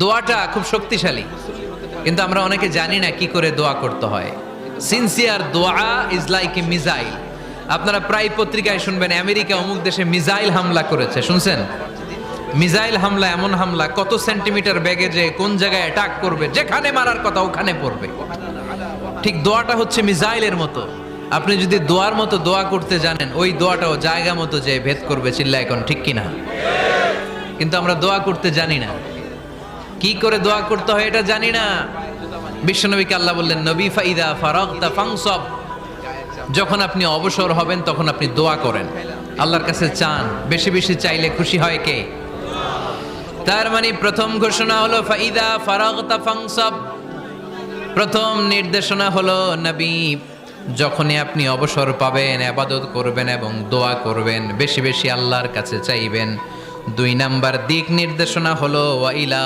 দোয়াটা খুব শক্তিশালী, কিন্তু আমরা অনেকে জানি না কি করে দোয়া করতে হয়। সিনসিয়ার দোয়া ইজ লাইক এ মিসাইল। আপনারা প্রায় পত্রিকায় শুনবেন আমেরিকা অমুক দেশে মিসাইল হামলা করেছে, শুনছেন? মিসাইল হামলা এমন হামলা, কত সেন্টিমিটার বেগে যে কোন জায়গায় অ্যাটাক করবে, যেখানে মারার কথা ওখানে পড়বে। ঠিক দোয়াটা হচ্ছে মিসাইলের মতো। আপনি যদি দোয়ার মতো দোয়া করতে জানেন, ওই দোয়াটাও জায়গা মতো যে ভেদ করবে। চিল্লা এখন ঠিক কিনা? কিন্তু আমরা দোয়া করতে জানি না, কি করে দোয়া করতে হয় এটা জানি না। বিশ্বনবীকে আল্লাহ বললেন, নবী ফাইদা ফারাগতা ফানসব, যখন আপনি অবসর হবেন তখন আপনি দোয়া করেন, আল্লাহর কাছে চান। বেশি বেশি চাইলে খুশি হয় কে? তার মানে প্রথম ঘোষণা হলো ফাইদা ফারাগতা ফানসব। প্রথম নির্দেশনা হলো নবী, যখনই আপনি অবসর পাবেন ইবাদত করবেন এবং দোয়া করবেন, বেশি বেশি আল্লাহর কাছে চাইবেন। 2 নাম্বার দিক নির্দেশনা হলো ওয়াইলা